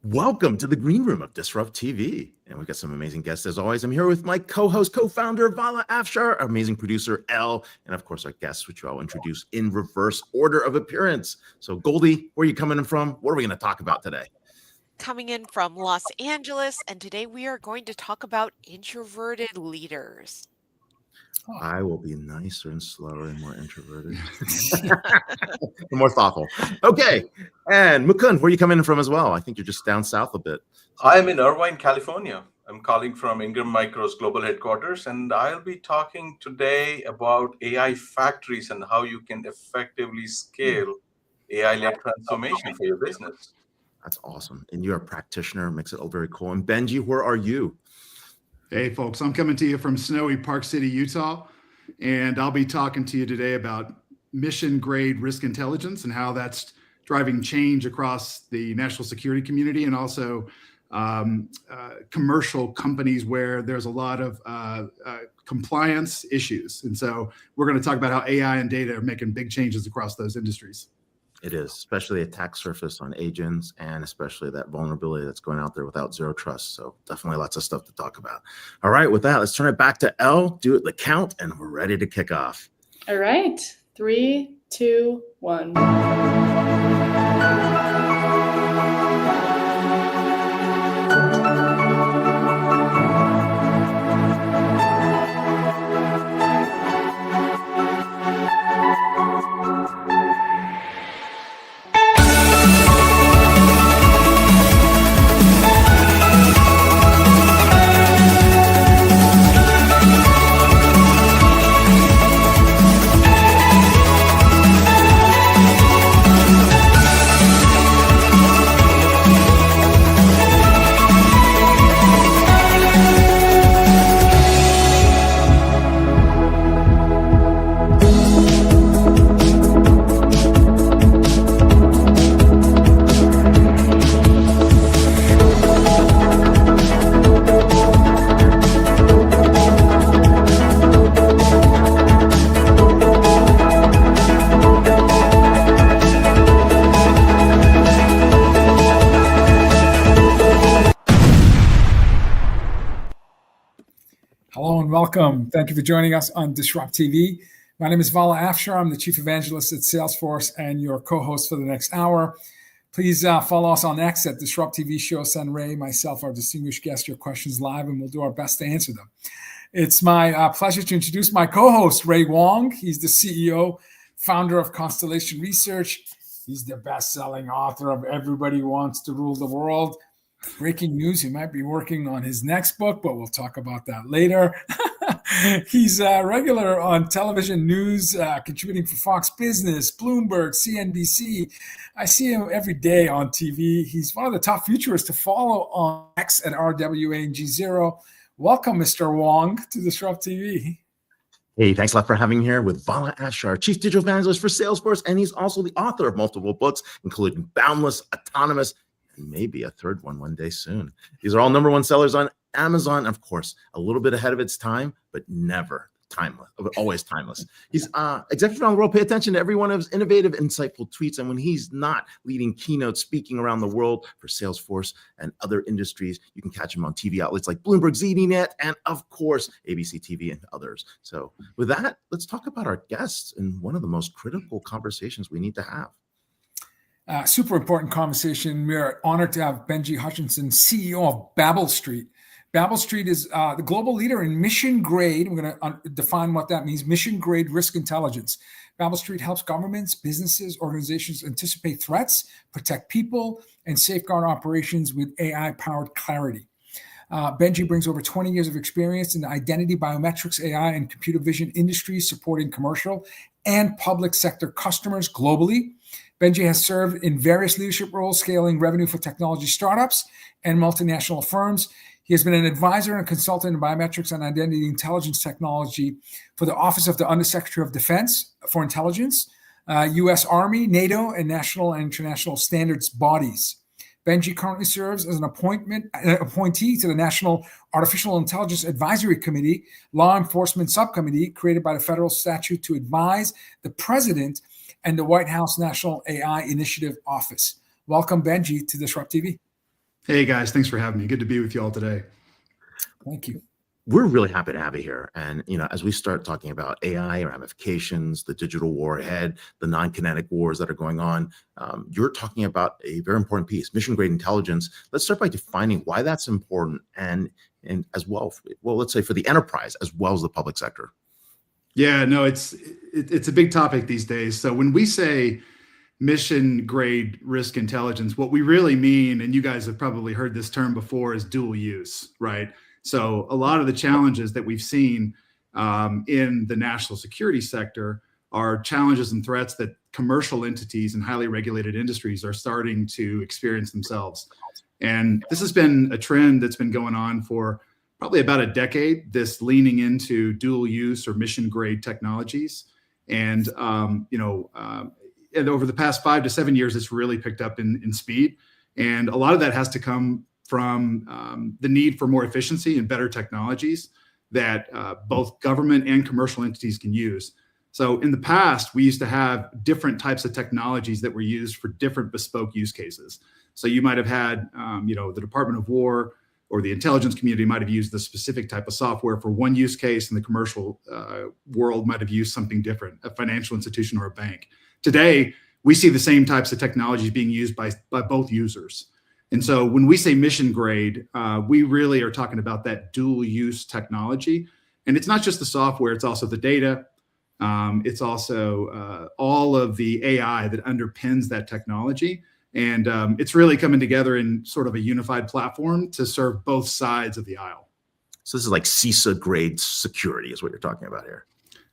Welcome to the green room of DisrupTV. And we've got some amazing guests as always. I'm here with my co-host, co-founder, Vala Afshar, our amazing producer, Elle, and of course our guests, which I'll introduce in reverse order of appearance. So Goldie, where are you coming in from? What are we going to talk about today? Coming in from Los Angeles, and today we are going to talk about introverted leaders. I will be nicer and slower and more introverted. More thoughtful. Okay. And Mukund, where are you coming in from as well? I think you're just down south a bit. I'm in Irvine, California. I'm calling from Ingram Micro's global headquarters, and I'll be talking today about AI factories and how you can effectively scale AI-led transformation for your business. That's awesome. And you're a practitioner, makes it all very cool. And Benji, where are you? Hey, folks, I'm coming to you from snowy Park City, Utah, and I'll be talking to you today about mission-grade risk intelligence and how that's driving change across the national security community and also commercial companies where there's a lot of compliance issues. And so we're going to talk about how AI and data are making big changes across those industries. It is, especially attack surface on agents and especially that vulnerability that's going out there without zero trust. So definitely lots of stuff to talk about. All right, with that, let's turn it back to Elle, do it the count, and we're ready to kick off. All right, 3, 2, 1. Hello and welcome. Thank you for joining us on DisrupTV. My name is Vala Afshar. I'm the Chief Evangelist at Salesforce and your co-host for the next hour. Please follow us on X at DisrupTV Show. Send Ray, myself, our distinguished guest, your questions live, and we'll do our best to answer them. It's my pleasure to introduce my co-host, Ray Wang. He's the CEO, founder of Constellation Research. He's the best-selling author of Everybody Wants to Rule the World. Breaking news, he might be working on his next book, but we'll talk about that later. He's regular on television news, contributing for Fox Business, Bloomberg, CNBC. I see him every day on TV. He's one of the top futurists to follow on X at RWANG0. Welcome, Mr. Wang, to DisrupTV. Hey, thanks a lot for having me here with Vala Afshar, Chief Digital Evangelist for Salesforce, and he's also the author of multiple books, including Boundless, Autonomous, and maybe a third one day soon. These are all #1 sellers on Amazon. Of course, a little bit ahead of its time, but never timeless, always timeless. He's executive around the world. Pay attention to every one of his innovative, insightful tweets. And when he's not leading keynotes, speaking around the world for Salesforce and other industries, you can catch him on TV outlets like Bloomberg, ZDNet, and of course, ABC TV and others. So with that, let's talk about our guests and one of the most critical conversations we need to have. Super important conversation. We're honored to have Benji Hutchinson, CEO of Babel Street. Babel Street is the global leader in mission grade. We're going to define what that means. Mission grade risk intelligence. Babel Street helps governments, businesses, organizations anticipate threats, protect people, and safeguard operations with AI-powered clarity. Benji brings over 20 years of experience in the identity, biometrics, AI, and computer vision industries, supporting commercial and public sector customers globally. Benji has served in various leadership roles, scaling revenue for technology startups and multinational firms. He has been an advisor and consultant in biometrics and identity intelligence technology for the Office of the Undersecretary of Defense for Intelligence, U.S. Army, NATO, and national and international standards bodies. Benji currently serves as an appointee to the National Artificial Intelligence Advisory Committee, Law Enforcement Subcommittee, created by the federal statute to advise the President and the White House National AI Initiative Office. Welcome, Benji, to DisrupTV. Hey guys, thanks for having me. Good to be with you all today. Thank you. We're really happy to have you here. And, as we start talking about AI ramifications, the digital war ahead, the non-kinetic wars that are going on, you're talking about a very important piece, mission-grade intelligence. Let's start by defining why that's important and as well, let's say for the enterprise as well as the public sector. Yeah, no, it's a big topic these days. So when we say mission grade risk intelligence, what we really mean, and you guys have probably heard this term before, is dual use, right? So a lot of the challenges that we've seen in the national security sector are challenges and threats that commercial entities and highly regulated industries are starting to experience themselves. And this has been a trend that's been going on for probably about a decade, this leaning into dual use or mission grade technologies. And, and over the past 5 to 7 years, it's really picked up in speed. And a lot of that has to come from the need for more efficiency and better technologies that both government and commercial entities can use. So in the past, we used to have different types of technologies that were used for different bespoke use cases. So you might have had, the Department of War or the intelligence community might have used the specific type of software for one use case, and the commercial world might have used something different, a financial institution or a bank. Today, we see the same types of technologies being used by both users. And so when we say mission grade, we really are talking about that dual use technology. And it's not just the software, it's also the data. It's also all of the AI that underpins that technology. And it's really coming together in sort of a unified platform to serve both sides of the aisle. So this is like CISA grade security is what you're talking about here.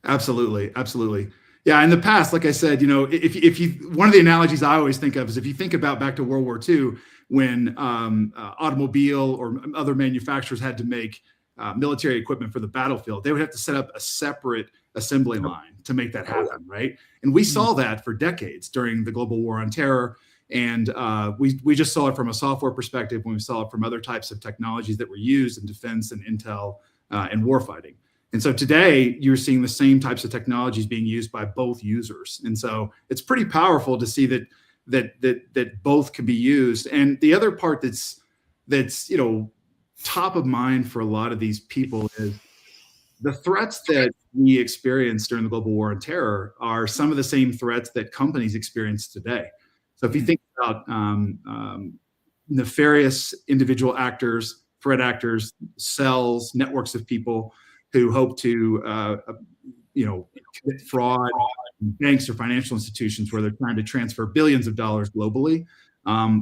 Absolutely. Absolutely. Yeah. In the past, like I said, if you, one of the analogies I always think of is if you think about back to World War II, when automobile or other manufacturers had to make military equipment for the battlefield, they would have to set up a separate assembly line to make that happen, right? And we saw that for decades during the global war on terror. And we just saw it from a software perspective when we saw it from other types of technologies that were used in defense and intel and warfighting. And so today you're seeing the same types of technologies being used by both users. And so it's pretty powerful to see that both can be used. And the other part that's top of mind for a lot of these people is the threats that we experienced during the global war on terror are some of the same threats that companies experience today. So if you think about nefarious individual actors, threat actors, cells, networks of people who hope to, commit fraud, banks or financial institutions where they're trying to transfer billions of dollars globally,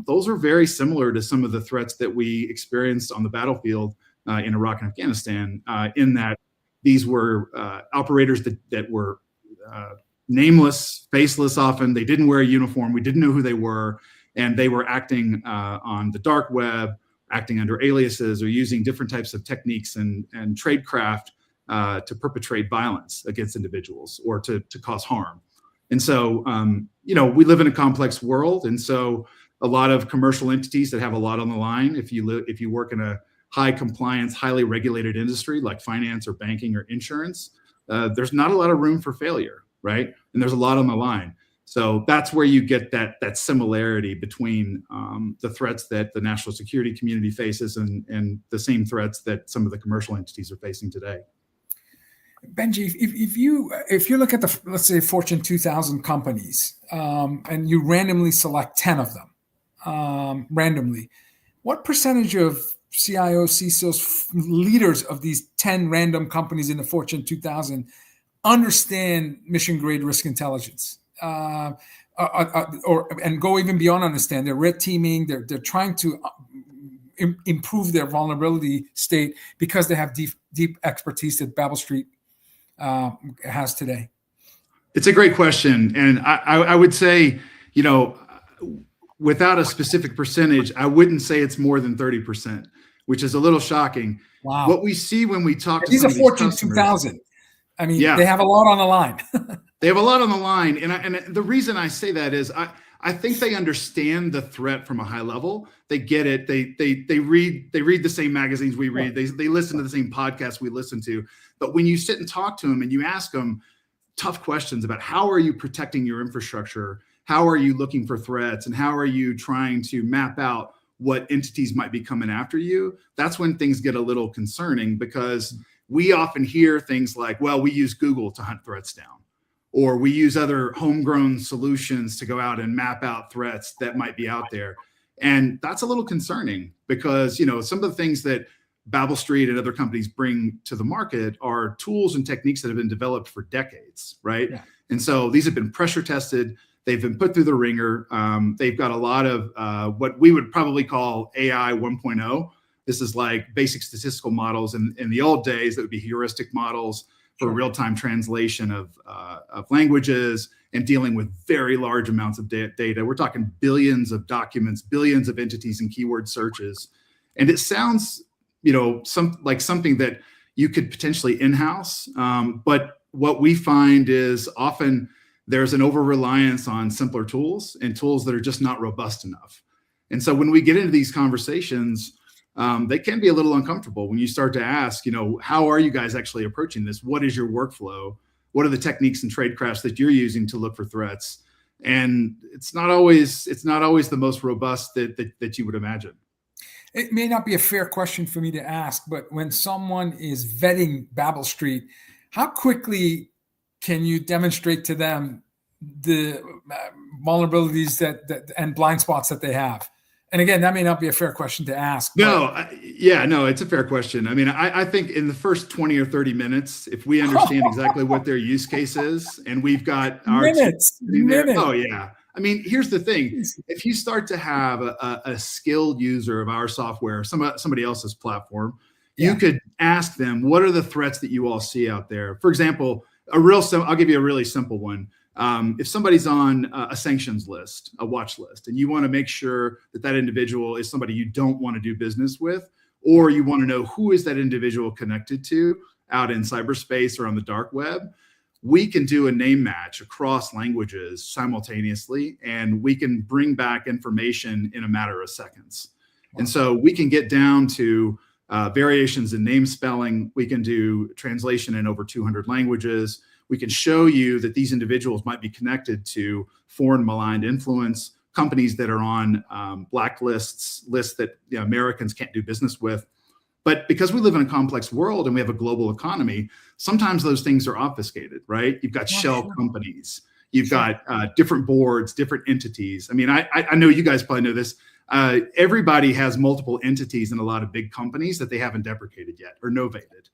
those are very similar to some of the threats that we experienced on the battlefield in Iraq and Afghanistan, in that these were operators that were nameless, faceless often. They didn't wear a uniform. We didn't know who they were. And they were acting on the dark web, acting under aliases or using different types of techniques and tradecraft to perpetrate violence against individuals or to cause harm. And so, we live in a complex world. And so a lot of commercial entities that have a lot on the line, if you work in a high compliance, highly regulated industry like finance or banking or insurance, there's not a lot of room for failure, right? And there's a lot on the line. So that's where you get that similarity between the threats that the national security community faces and the same threats that some of the commercial entities are facing today. Benji, if you look at the, let's say, Fortune 2000 companies, and you randomly select 10 of them, randomly, what percentage of CIOs, CISOs, leaders of these 10 random companies in the Fortune 2000 understand mission-grade risk intelligence? And go even beyond understand. They're red teaming. They're trying to improve their vulnerability state because they have deep expertise that Babel Street has today. It's a great question, and I would say, without a specific percentage, I wouldn't say it's more than 30%, which is a little shocking. Wow. What we see when we talk to these some are of Fortune these customers, 2000. I mean, they have a lot on the line. They have a lot on the line. And the reason I say that is I think they understand the threat from a high level. They get it. They read the same magazines we read. They listen to the same podcasts we listen to. But when you sit and talk to them and you ask them tough questions about how are you protecting your infrastructure, how are you looking for threats, and how are you trying to map out what entities might be coming after you, that's when things get a little concerning, because we often hear things like, well, we use Google to hunt threats down, or we use other homegrown solutions to go out and map out threats that might be out there. And that's a little concerning, because, you know, some of the things that Babel Street and other companies bring to the market are tools and techniques that have been developed for decades, right? Yeah. And so these have been pressure tested. They've been put through the ringer. They've got a lot of what we would probably call AI 1.0. This is like basic statistical models. In the old days, that would be heuristic models for real-time translation of languages and dealing with very large amounts of data. We're talking billions of documents, billions of entities and keyword searches. And it sounds, you know, something that you could potentially in-house. But what we find is often there's an over-reliance on simpler tools and tools that are just not robust enough. And so when we get into these conversations, they can be a little uncomfortable when you start to ask, you know, how are you guys actually approaching this? What is your workflow? What are the techniques and tradecrafts that you're using to look for threats? And it's not always the most robust that you would imagine. It may not be a fair question for me to ask, but when someone is vetting Babel Street, how quickly can you demonstrate to them the vulnerabilities that and blind spots that they have? And again, that may not be a fair question to ask. No, it's a fair question. I mean, I think in the first 20 or 30 minutes, if we understand exactly what their use case is, and we've got our minutes. Oh yeah. I mean, here's the thing. If you start to have a skilled user of our software, somebody else's platform, you could ask them, what are the threats that you all see out there? For example, I'll give you a really simple one. If somebody's on a sanctions list, a watch list, and you want to make sure that individual is somebody you don't want to do business with, or you want to know who is that individual connected to out in cyberspace or on the dark web, we can do a name match across languages simultaneously, and we can bring back information in a matter of seconds. Wow. And so we can get down to variations in name spelling. We can do translation in over 200 languages. We can show you that these individuals might be connected to foreign maligned influence, companies that are on blacklists, lists that Americans can't do business with. But because we live in a complex world and we have a global economy, sometimes those things are obfuscated, right? You've got shell companies, you've got different boards, different entities. I mean, I know you guys probably know this. Everybody has multiple entities in a lot of big companies that they haven't deprecated yet or novated.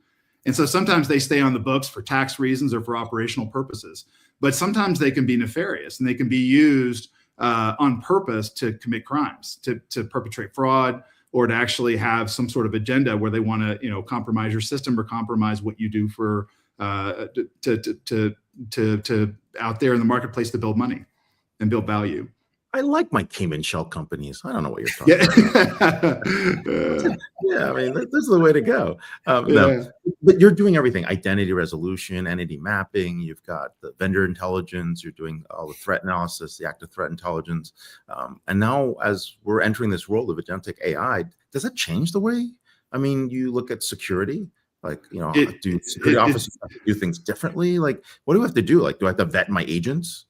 And so sometimes they stay on the books for tax reasons or for operational purposes, but sometimes they can be nefarious and they can be used on purpose to commit crimes, to perpetrate fraud, or to actually have some sort of agenda where they want to, compromise your system or compromise what you do for to out there in the marketplace to build money and build value. I like my Cayman shell companies. I don't know what you're talking about. Yeah, I mean, this is the way to go. No, but you're doing everything: identity resolution, entity mapping. You've got the vendor intelligence. You're doing all the threat analysis, the active threat intelligence. And now, as we're entering this world of agentic AI, does that change the way? I mean, you look at security. Like, do security officers have to do things differently? Like, what do we have to do? Like, do I have to vet my agents?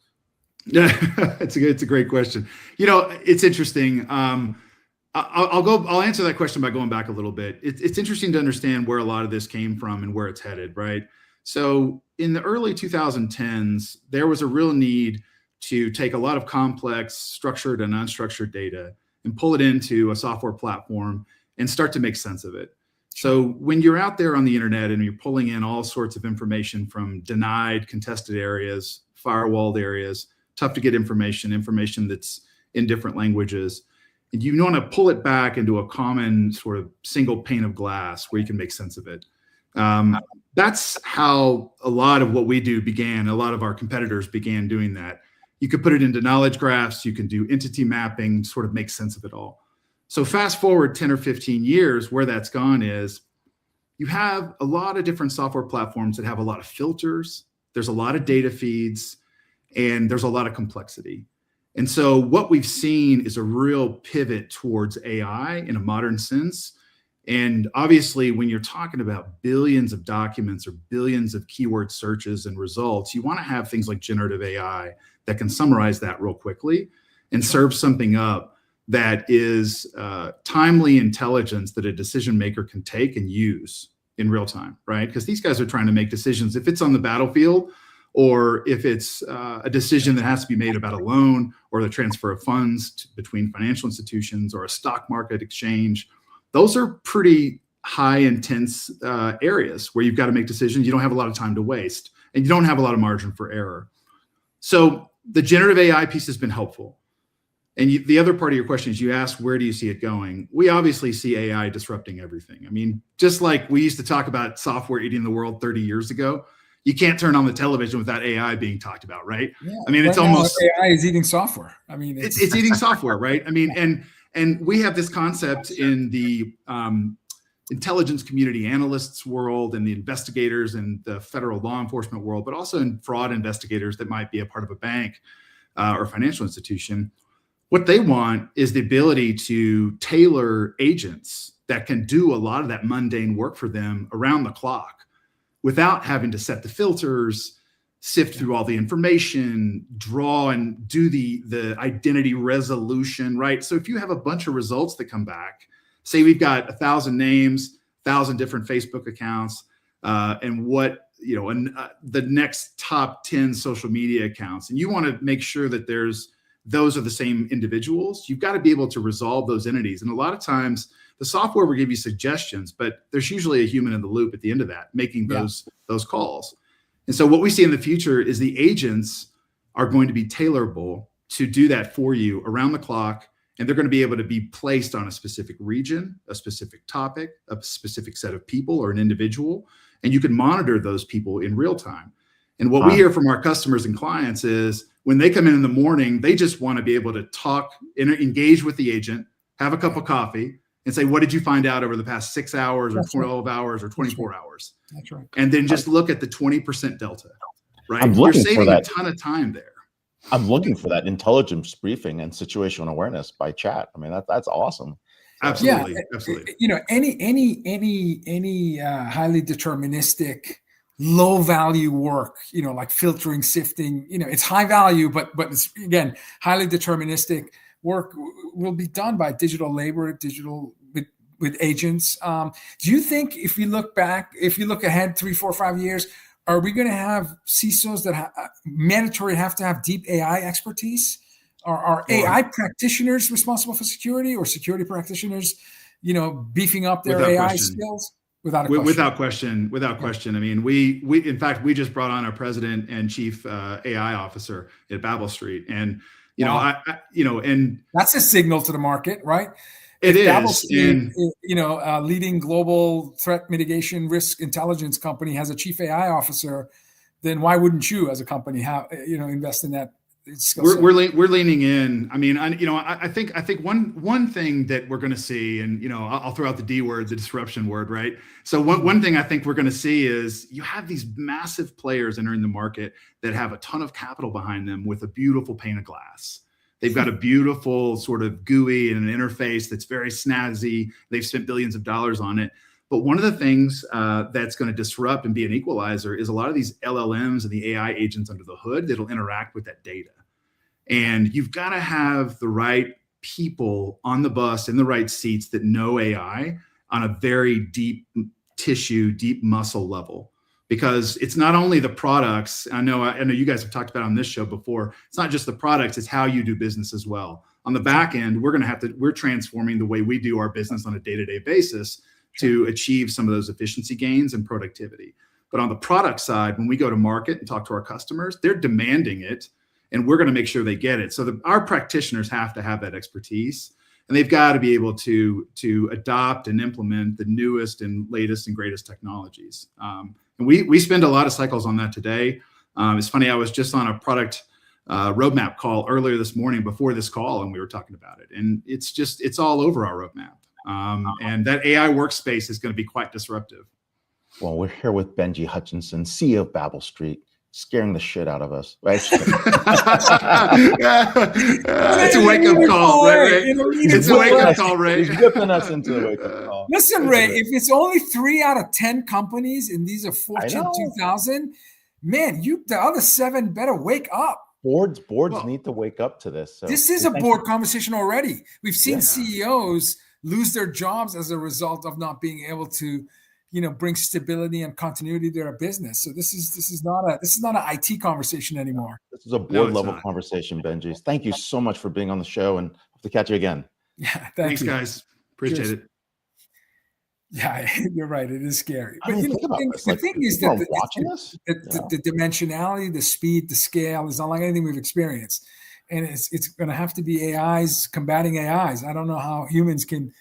Yeah, it's a great question. It's interesting. I'll answer that question by going back a little bit. It's interesting to understand where a lot of this came from and where it's headed, right? So in the early 2010s, there was a real need to take a lot of complex structured and unstructured data and pull it into a software platform and start to make sense of it. So when you're out there on the internet and you're pulling in all sorts of information from denied, contested areas, firewalled areas, tough to get information that's in different languages, and you want to pull it back into a common sort of single pane of glass where you can make sense of it. That's how a lot of what we do began. A lot of our competitors began doing that. You could put it into knowledge graphs. You can do entity mapping, sort of make sense of it all. So fast forward 10 or 15 years, where that's gone is you have a lot of different software platforms that have a lot of filters. There's a lot of data feeds, and there's a lot of complexity. And so what we've seen is a real pivot towards AI in a modern sense. And obviously, when you're talking about billions of documents or billions of keyword searches and results, you want to have things like generative AI that can summarize that real quickly and serve something up that is timely intelligence that a decision maker can take and use in real time, right? Because these guys are trying to make decisions. If it's on the battlefield, or if it's a decision that has to be made about a loan or the transfer of funds between financial institutions or a stock market exchange, those are pretty high intense areas where you've got to make decisions. You don't have a lot of time to waste, and you don't have a lot of margin for error. So the generative AI piece has been helpful. And the other part of your question is you asked, where do you see it going? We obviously see AI disrupting everything. I mean, just like we used to talk about software eating the world 30 years ago, you can't turn on the television without AI being talked about, right? Yeah, I mean, it's right almost AI is eating software. I mean, it's eating software, right? I mean, and we have this concept in the intelligence community analysts world and the investigators and the federal law enforcement world, but also in fraud investigators that might be a part of a bank or financial institution. What they want is the ability to tailor agents that can do a lot of that mundane work for them around the clock, without having to set the filters, sift through all the information, draw and do the identity resolution, right? So if you have a bunch of results that come back, say we've got 1,000 names, 1,000 different Facebook accounts, and the next top 10 social media accounts, and you want to make sure that those are the same individuals, you've got to be able to resolve those entities. And a lot of times the software will give you suggestions, but there's usually a human in the loop at the end of that, making those calls. And so what we see in the future is the agents are going to be tailorable to do that for you around the clock. And they're going to be able to be placed on a specific region, a specific topic, a specific set of people or an individual. And you can monitor those people in real time. And what we hear from our customers and clients is when they come in the morning, they just want to be able to talk, engage with the agent, have a cup of coffee, and say, what did you find out over the past 6 hours or 12 hours or 24 hours? That's right. And then just look at the 20% delta, right? I'm You're looking for saving that. a ton of time there. I'm looking for that intelligence briefing and situational awareness by chat. I mean, that's awesome. Absolutely. Yeah, Absolutely. You know, any highly deterministic, low value work, you know, like filtering, sifting, you know, it's high value, but it's, again, highly deterministic work will be done by digital labor, with agents. Do you think if you look ahead 3, 4, 5 years, are we going to have CISOs that mandatory have to have deep AI expertise? Are AI practitioners responsible for security, or security practitioners, you know, beefing up their AI skills? Without question. I mean, we in fact, we just brought on our president and chief AI officer at Babel Street, and and that's a signal to the market, right? It is. Babel Street, leading global threat mitigation risk intelligence company has a chief AI officer. Then why wouldn't you, as a company, invest in that? We're leaning in. I mean, I think one thing that we're going to see, and I'll throw out the D word, the disruption word, right? So one thing I think we're going to see is you have these massive players entering the market that have a ton of capital behind them with a beautiful pane of glass. They've got a beautiful sort of GUI and an interface that's very snazzy. They've spent billions of dollars on it. But one of the things that's going to disrupt and be an equalizer is a lot of these LLMs and the AI agents under the hood that'll interact with that data. And you've got to have the right people on the bus in the right seats that know AI on a very deep tissue, deep muscle level. Because it's not only the products. I know you guys have talked about on this show before. It's not just the products; it's how you do business as well. On the back end, we're transforming the way we do our business on a day-to-day basis to achieve some of those efficiency gains and productivity. But on the product side, when we go to market and talk to our customers, they're demanding it, and we're going to make sure they get it. So our practitioners have to have that expertise, and they've got to be able to adopt and implement the newest and latest and greatest technologies. And we spend a lot of cycles on that today. It's funny, I was just on a product roadmap call earlier this morning before this call, and we were talking about it. And it's all over our roadmap. And that AI workspace is going to be quite disruptive. Well, we're here with Benji Hutchinson, CEO of Babel Street, scaring the shit out of us. Right? It's a wake-up call, Ray. It's a wake-up call, Ray. He's whipping us into a wake-up call. Listen, Ray, if it's only 3 out of 10 companies and these are Fortune 2000, man, the other 7 better wake up. Boards Well, need to wake up to this. So This is a board conversation already. We've seen Yeah. CEOs lose their jobs as a result of not being able to, bring stability and continuity to their business. So this is not an IT conversation anymore. This is a No, board it's level not. conversation, Benji. Thank you so much for being on the show, and hope to catch you again. Yeah, Thanks, you. guys. Appreciate Cheers. it. Yeah, you're right. It is scary. I mean, think about this. The Like, thing is people that are watching this. the dimensionality, the speed, the scale is not like anything we've experienced, and it's going to have to be AIs combating AIs. I don't know how humans can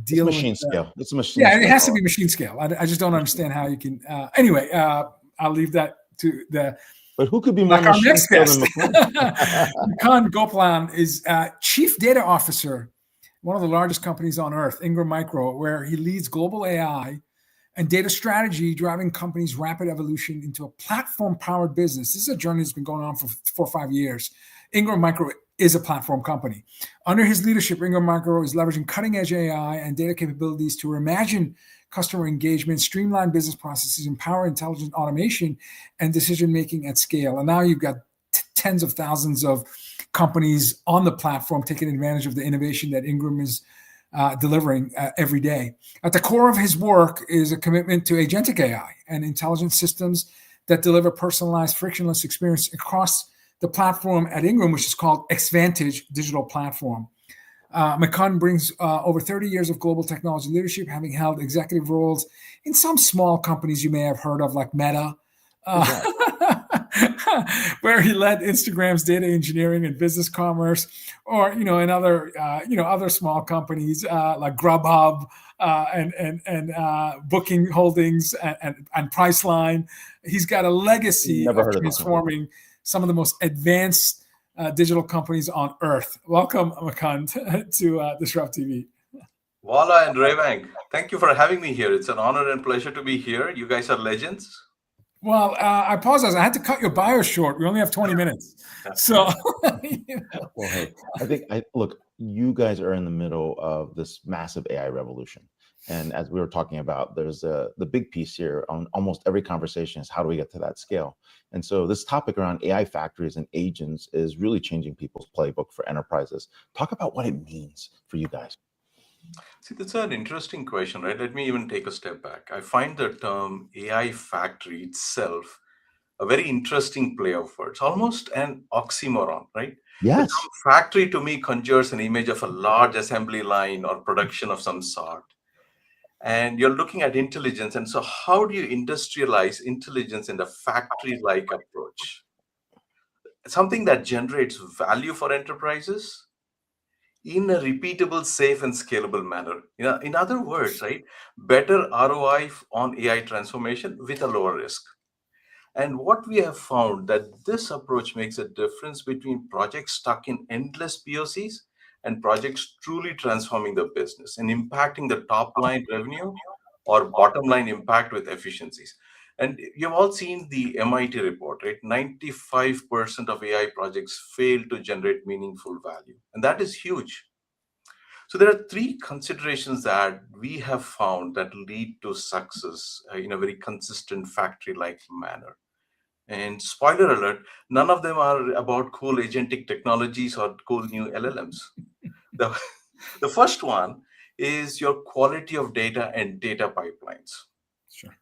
deal It's machine with scale. It's a machine. Yeah, scale. it has to be machine scale. I just don't understand how you can. Anyway, I'll leave that to the. But who could be more Like our machine next scale guest, than Mukund? Mukund Gopalan is Chief Data Officer, one of the largest companies on earth, Ingram Micro, where he leads global AI and data strategy, driving companies' rapid evolution into a platform-powered business. This is a journey that's been going on for 4 or 5 years. Ingram Micro is a platform company. Under his leadership, Ingram Micro is leveraging cutting-edge AI and data capabilities to reimagine customer engagement, streamline business processes, empower intelligent automation and decision-making at scale. And now you've got tens of thousands of companies on the platform taking advantage of the innovation that Ingram is delivering every day. At the core of his work is a commitment to agentic AI and intelligent systems that deliver personalized, frictionless experience across the platform at Ingram, which is called Xvantage Digital Platform. Mukund brings over 30 years of global technology leadership, having held executive roles in some small companies you may have heard of, like Meta, where he led Instagram's data engineering and business commerce, or in other small companies like Grubhub and Booking Holdings and Priceline. He's got a legacy Never of heard of this transforming some of the most advanced digital companies on earth. Welcome, Mukund, to DisrupTV. Vala and Wang, thank you for having me here. It's an honor and pleasure to be here. You guys are legends. Well, I apologize. I had to cut your bio short. We only have 20 minutes. So, Well, hey, look, you guys are in the middle of this massive AI revolution. And as we were talking about, there's the big piece here on almost every conversation is how do we get to that scale? And so this topic around AI factories and agents is really changing people's playbook for enterprises. Talk about what it means for you guys. See, that's an interesting question, right? Let me even take a step back. I find the term AI factory itself a very interesting play of words, almost an oxymoron, right? Yes. The term factory to me conjures an image of a large assembly line or production of some sort. And you're looking at intelligence. And so how do you industrialize intelligence in the factory-like approach? Something that generates value for enterprises in a repeatable, safe, and scalable manner. In other words, right, better ROI on AI transformation with a lower risk. And what we have found that this approach makes a difference between projects stuck in endless POCs and projects truly transforming the business and impacting the top line revenue or bottom line impact with efficiencies. And you've all seen the MIT report, right? 95% of AI projects fail to generate meaningful value. And that is huge. So there are 3 considerations that we have found that lead to success in a very consistent factory-like manner. And spoiler alert, none of them are about cool agentic technologies or cool new LLMs. The first one is your quality of data and data pipelines. Sure.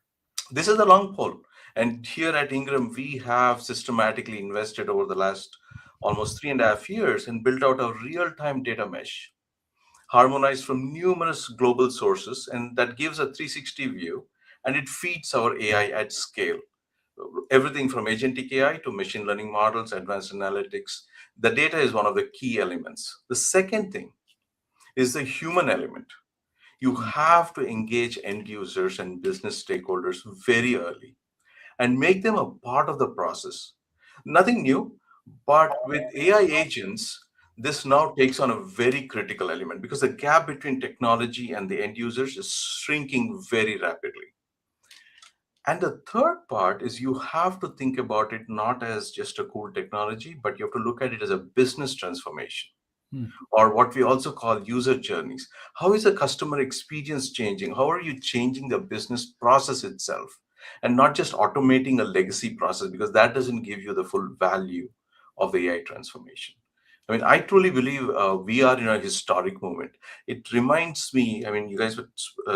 This is the long pole. And here at Ingram, we have systematically invested over the last almost 3.5 years and built out a real-time data mesh, harmonized from numerous global sources, and that gives a 360 view, and it feeds our AI at scale. Everything from agentic AI to machine learning models, advanced analytics. The data is one of the key elements. The second thing is the human element. You have to engage end users and business stakeholders very early and make them a part of the process. Nothing new, but with AI agents, this now takes on a very critical element because the gap between technology and the end users is shrinking very rapidly. And the third part is you have to think about it not as just a cool technology, but you have to look at it as a business transformation, or what we also call user journeys. How is the customer experience changing? How are you changing the business process itself? and not just automating a legacy process, because that doesn't give you the full value of the AI transformation. I mean, I truly believe we are in a historic moment. It reminds me, I mean, you guys were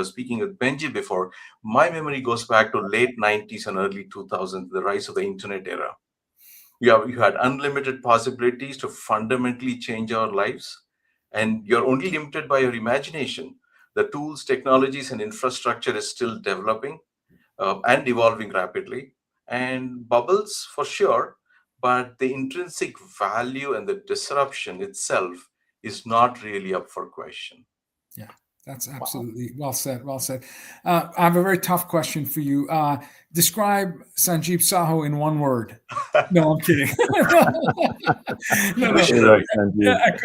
speaking with Benji before. My memory goes back to late 90s and early 2000s, the rise of the internet era. You had unlimited possibilities to fundamentally change our lives, and you're only limited by your imagination. The tools, technologies, and infrastructure is still developing and evolving rapidly, and bubbles for sure, but the intrinsic value and the disruption itself is not really up for question. Yeah, that's absolutely well said. Well said. I have a very tough question for you. Describe Sanjeev Sahu in one word. No, I'm kidding.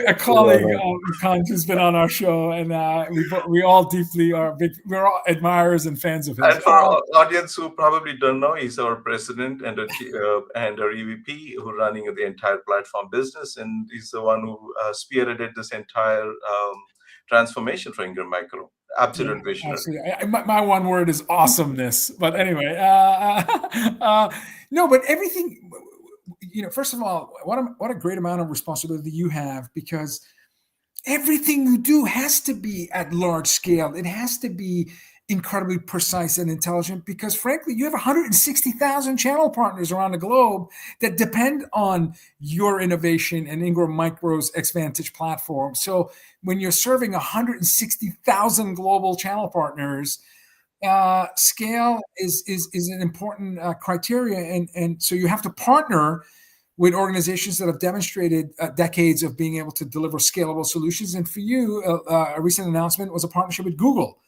A colleague of Mukund who's been on our show, and we all deeply we're all admirers and fans of his. And for our audience who probably don't know, he's our president and our EVP who running the entire platform business, and he's the one who spearheaded this entire transformation for Ingram Micro. Absolute visionary. Absolutely. My one word is awesomeness. But anyway, no, but everything. First of all, what a great amount of responsibility you have, because everything you do has to be at large scale. It has to be incredibly precise and intelligent, because frankly, you have 160,000 channel partners around the globe that depend on your innovation and Ingram Micro's Xvantage platform. So when you're serving 160,000 global channel partners, scale is an important criteria. And so you have to partner with organizations that have demonstrated decades of being able to deliver scalable solutions. And for you, a recent announcement was a partnership with Google.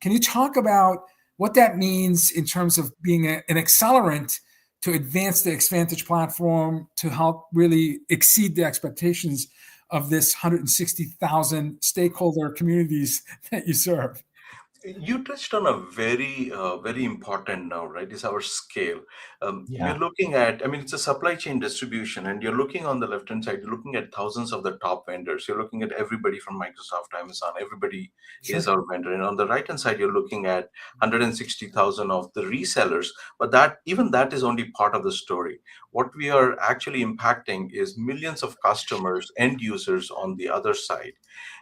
Can you talk about what that means in terms of being an accelerant to advance the Xvantage platform to help really exceed the expectations of this 160,000 stakeholder communities that you serve? You touched on a very, very important now, right? Is our scale. You're looking at, I mean, it's a supply chain distribution, and you're looking on the left-hand side, you're looking at thousands of the top vendors. You're looking at everybody from Microsoft, Amazon, everybody is our vendor. And on the right-hand side, you're looking at 160,000 of the resellers, but even that is only part of the story. What we are actually impacting is millions of customers, end users on the other side.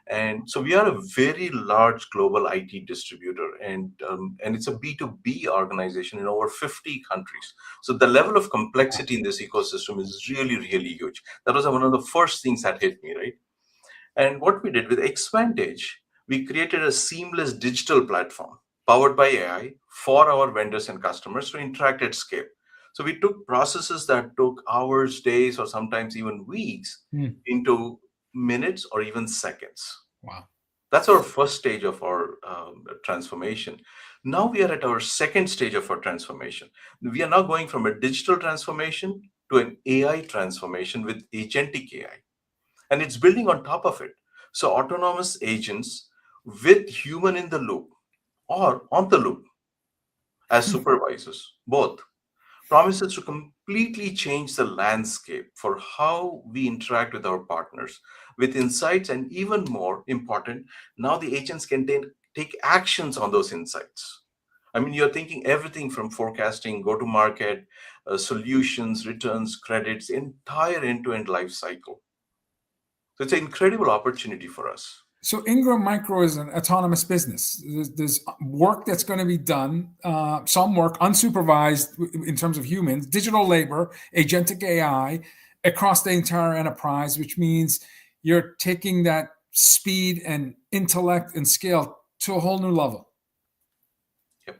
And so we are a very large global IT distributor, and it's a B2B organization in over 50 countries. So the level of complexity in this ecosystem is really, really huge. That was one of the first things that hit me, right? And what we did with Xvantage, we created a seamless digital platform powered by AI for our vendors and customers to interact at scale. So we took processes that took hours, days, or sometimes even weeks into minutes or even seconds. Wow. That's our first stage of our transformation. Now we are at our second stage of our transformation. We are now going from a digital transformation to an AI transformation with agentic AI. And it's building on top of it. So autonomous agents with human in the loop or on the loop as supervisors, both, promises to completely change the landscape for how we interact with our partners with insights. And even more important, now the agents can take actions on those insights. I mean, you're thinking everything from forecasting, go-to-market, solutions, returns, credits, entire end-to-end life cycle. So it's an incredible opportunity for us. So Ingram Micro is an autonomous business. There's work that's going to be done, some work unsupervised in terms of humans, digital labor, agentic AI across the entire enterprise, which means you're taking that speed and intellect and scale to a whole new level. Yep.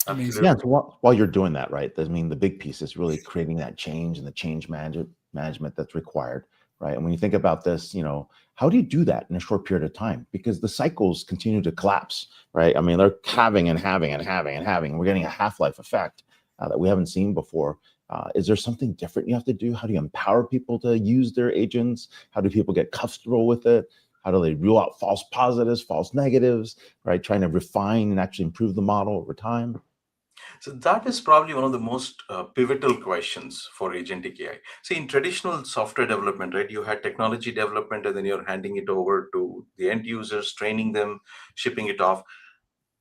Amazing. Yeah. So while you're doing that, right? I mean, the big piece is really creating that change and the change management that's required. Right. And when you think about this, how do you do that in a short period of time? Because the cycles continue to collapse, right? I mean, they're having and having and having and having. We're getting a half-life effect that we haven't seen before. Is there something different you have to do? How do you empower people to use their agents? How do people get comfortable with it? How do they rule out false positives, false negatives, right? Trying to refine and actually improve the model over time. So that is probably one of the most pivotal questions for agentic AI. See, in traditional software development, right, you had technology development and then you're handing it over to the end users, training them, shipping it off.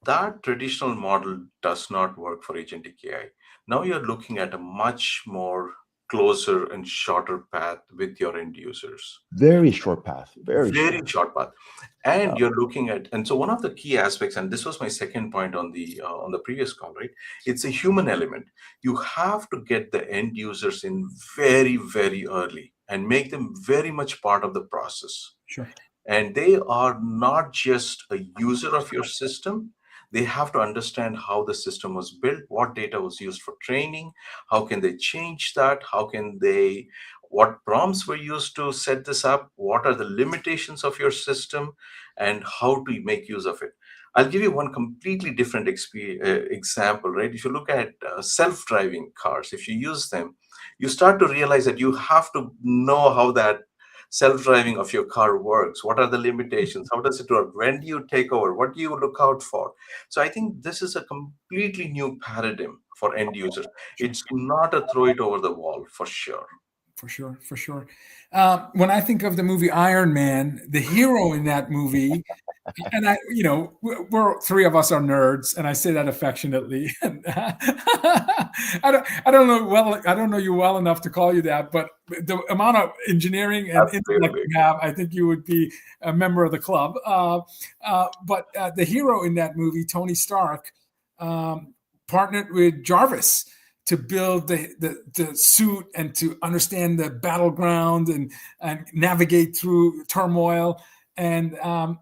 That traditional model does not work for agentic AI. Now you're looking at a much more closer and shorter path with your end users. Very short path. Very Very short. short path. And Wow. you're looking at, and so one of the key aspects, and this was my second point on the previous call, right? It's a human element. You have to get the end users in very, very early and make them very much part of the process. Sure. And they are not just a user of your system. They have to understand how the system was built, what data was used for training, how can they change that, what prompts were used to set this up, what are the limitations of your system, and how to make use of it. I'll give you one completely different example, right? If you look at self-driving cars, if you use them, you start to realize that you have to know how that self-driving of your car works. What are the limitations? How does it work? When do you take over? What do you look out for? So I think this is a completely new paradigm for end users. It's not a throw it over the wall, for sure. For sure. When I think of the movie Iron Man, the hero in that movie, and we're three of us are nerds, and I say that affectionately. I don't know you well enough to call you that, but the amount of engineering and intellect you have, I think you would be a member of the club. But the hero in that movie, Tony Stark, partnered with Jarvis to build the suit and to understand the battleground and navigate through turmoil. And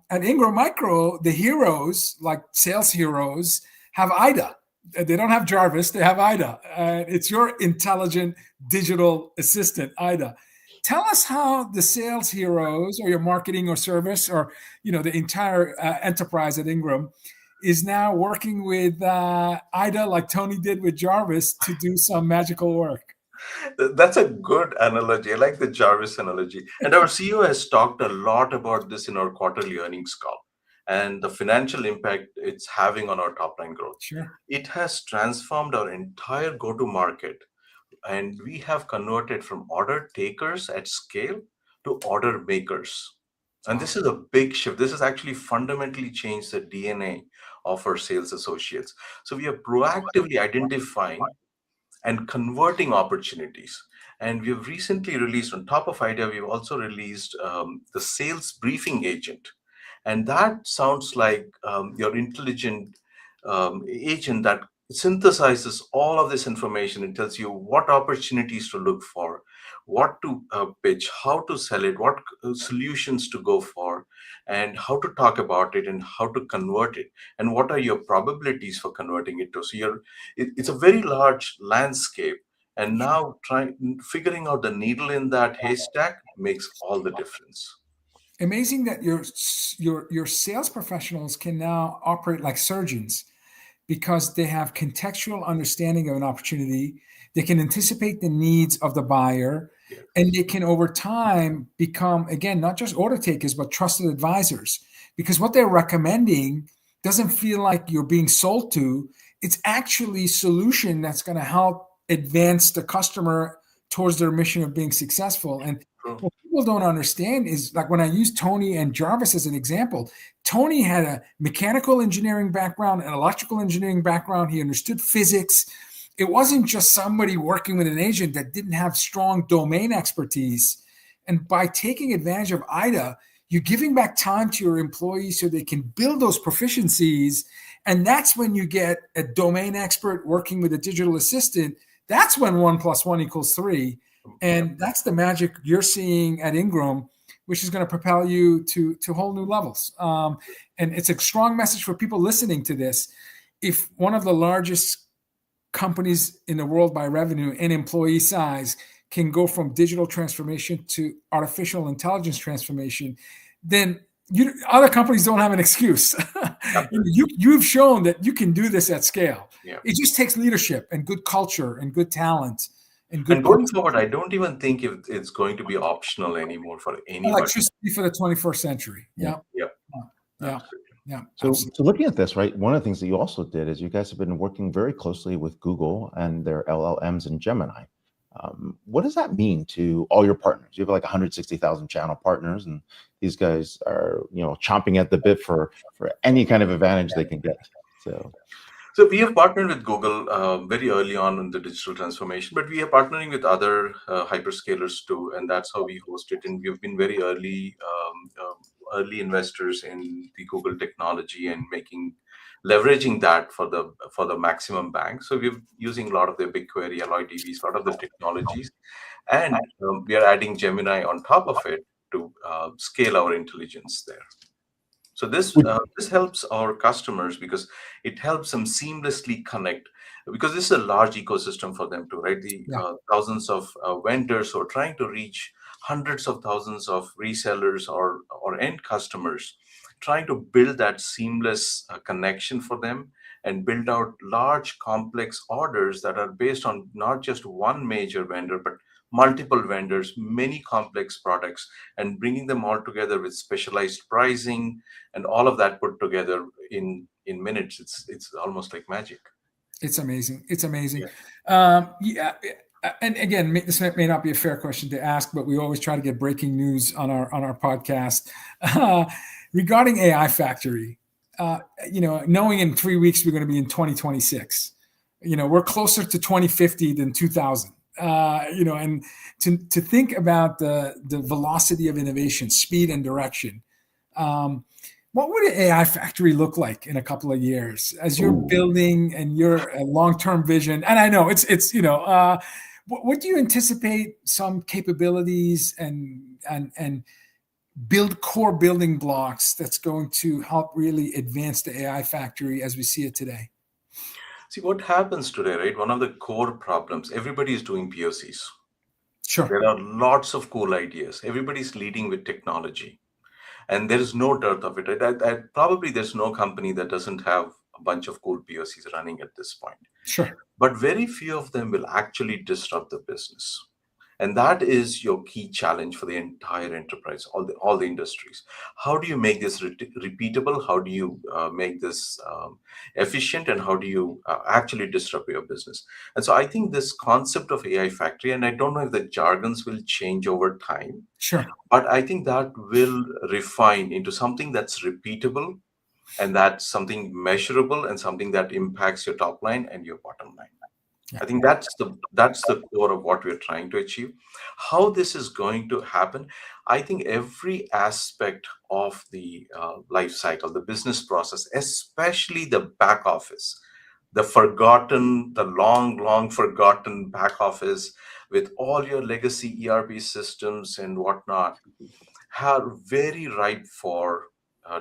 at Ingram Micro, the heroes, like sales heroes, have IDA. They don't have Jarvis, they have IDA. It's your intelligent digital assistant, IDA. Tell us how the sales heroes or your marketing or service or the entire enterprise at Ingram is now working with IDA, like Tony did with Jarvis, to do some magical work. That's a good analogy. I like the Jarvis analogy. And our CEO has talked a lot about this in our quarterly earnings call and the financial impact it's having on our top line growth. Sure. It has transformed our entire go-to-market, and we have converted from order takers at scale to order makers. And this is a big shift. This has actually fundamentally changed the DNA of our sales associates. So we are proactively identifying and converting opportunities. And we've recently released, on top of IDEA, we've also released the sales briefing agent. And that sounds like your intelligent agent that synthesizes all of this information and tells you what opportunities to look for, what to pitch, how to sell it, what solutions to go for, and how to talk about it and how to convert it, and what are your probabilities for converting it to. So it's a very large landscape, and now figuring out the needle in that haystack makes all the difference. Amazing that your sales professionals can now operate like surgeons, because they have contextual understanding of an opportunity. They can anticipate the needs of the buyer, and they can over time become, again, not just order takers, but trusted advisors, because what they're recommending doesn't feel like you're being sold to. It's actually a solution that's going to help advance the customer towards their mission of being successful. And what people don't understand is, like, when I use Tony and Jarvis as an example, Tony had a mechanical engineering background, an electrical engineering background. He understood physics. It wasn't just somebody working with an agent that didn't have strong domain expertise. And by taking advantage of IDA, you're giving back time to your employees so they can build those proficiencies. And that's when you get a domain expert working with a digital assistant. That's when 1 + 1 = 3. And that's the magic you're seeing at Ingram, which is going to propel you to whole new levels. And it's a strong message for people listening to this. If one of the largest companies in the world by revenue and employee size can go from digital transformation to artificial intelligence transformation, then other companies don't have an excuse. You've shown that you can do this at scale. Yeah. It just takes leadership and good culture and good talent. And going forward, I don't even think it's going to be optional anymore for anybody. Electricity for the 21st century. Yeah. So looking at this, right, one of the things that you also did is you guys have been working very closely with Google and their LLMs and Gemini. What does that mean to all your partners? You have like 160,000 channel partners, and these guys are, chomping at the bit for any kind of advantage they can get. So we have partnered with Google very early on in the digital transformation, but we are partnering with other hyperscalers too, and that's how we host it. And we've been very early investors in the Google technology and leveraging that for the maximum bang. So we're using a lot of the BigQuery, Alloy DBs, a lot of the technologies, and we are adding Gemini on top of it to scale our intelligence there. So this helps our customers because it helps them seamlessly connect, because this is a large ecosystem for them too, right? The thousands of vendors who are trying to reach hundreds of thousands of resellers or end customers, trying to build that seamless connection for them and build out large complex orders that are based on not just one major vendor, but multiple vendors, many complex products, and bringing them all together with specialized pricing and all of that put together in minutes. It's almost like magic. It's amazing. It's amazing. And again, this may not be a fair question to ask, but we always try to get breaking news on our podcast regarding AI Factory. Knowing in 3 weeks we're going to be in 2026. We're closer to 2050 than 2000. And to think about the velocity of innovation, speed and direction, what would an AI factory look like in a couple of years as you're building and your long-term vision? And I know what do you anticipate some capabilities and build core building blocks that's going to help really advance the AI factory as we see it today? See what happens today, right? One of the core problems, everybody is doing POCs. Sure. There are lots of cool ideas. Everybody's leading with technology. And there is no dearth of it. Probably there's no company that doesn't have a bunch of cool POCs running at this point. Sure. But very few of them will actually disrupt the business. And that is your key challenge for the entire enterprise, all the industries. How do you make this repeatable? How do you make this efficient? And how do you actually disrupt your business? And so I think this concept of AI factory, and I don't know if the jargons will change over time. Sure. But I think that will refine into something that's repeatable, and that's something measurable, and something that impacts your top line and your bottom line. I think that's the core of what we're trying to achieve. How this is going to happen, I think every aspect of the life cycle, the business process, especially the back office, the long forgotten back office with all your legacy ERP systems and whatnot, are very ripe for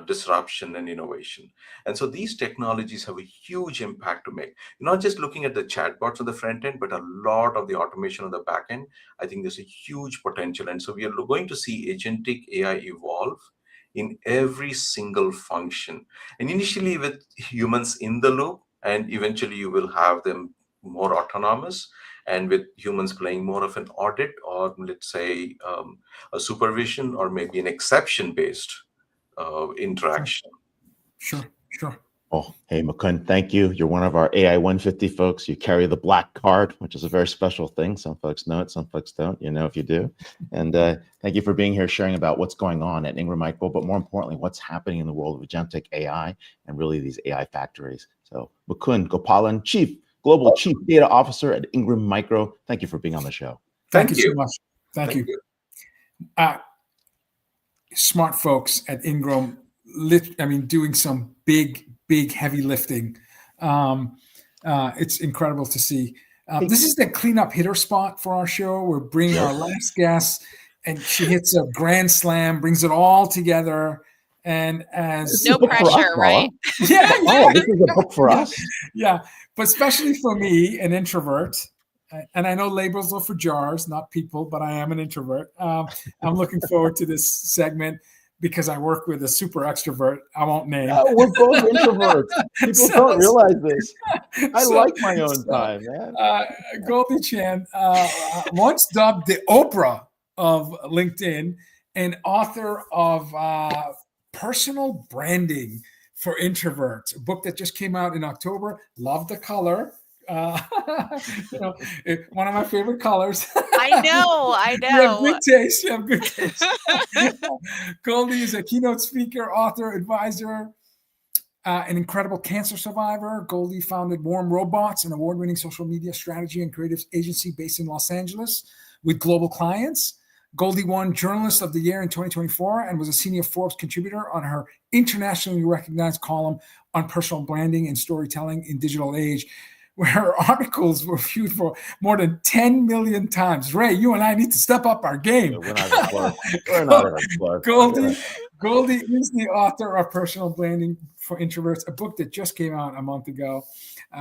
disruption and innovation. And so these technologies have a huge impact to make. You're not just looking at the chatbots on the front end, but a lot of the automation on the back end. I think there's a huge potential. And so we are going to see agentic AI evolve in every single function. And initially with humans in the loop, and eventually you will have them more autonomous, and with humans playing more of an audit, or let's say a supervision, or maybe an exception-based interaction. Sure. Oh, hey, Mukund, thank you. You're one of our AI 150 folks. You carry the black card, which is a very special thing. Some folks know it, some folks don't. If you do. And thank you for being here, sharing about what's going on at Ingram Micro, but more importantly, what's happening in the world of agentic AI and really these AI factories. So Mukund Gopalan, Global Chief Data Officer at Ingram Micro. Thank you for being on the show. Thank you so much. Thank you. Smart folks at Ingram, doing some big, heavy lifting. It's incredible to see. This is the cleanup hitter spot for our show. We're bringing our last guest, and she hits a grand slam, brings it all together. And as no pressure, right? Yeah. This is a book for us. Yeah, but especially for me, an introvert. And I know labels are for jars, not people, but I am an introvert. I'm looking forward to this segment because I work with a super extrovert. I won't name. We're both introverts. People don't realize this. I like my own time, man. Goldie Chan, once dubbed the Oprah of LinkedIn, and author of Personal Branding for Introverts, a book that just came out in October. Love the color. One of my favorite colors. I know. You have good taste. Goldie is a keynote speaker, author, advisor. an incredible cancer survivor. Goldie founded Warm Robots, an award-winning social media strategy and creative agency based in Los Angeles with global clients. Goldie won Journalist of the Year in 2024 and was a senior Forbes contributor on her internationally recognized column on personal branding and storytelling in digital age, where her articles were viewed for more than 10 million times. Ray, you and I need to step up our game. We're not even close. We're not even close. Goldie is the author of Personal Branding for Introverts, a book that just came out a month ago.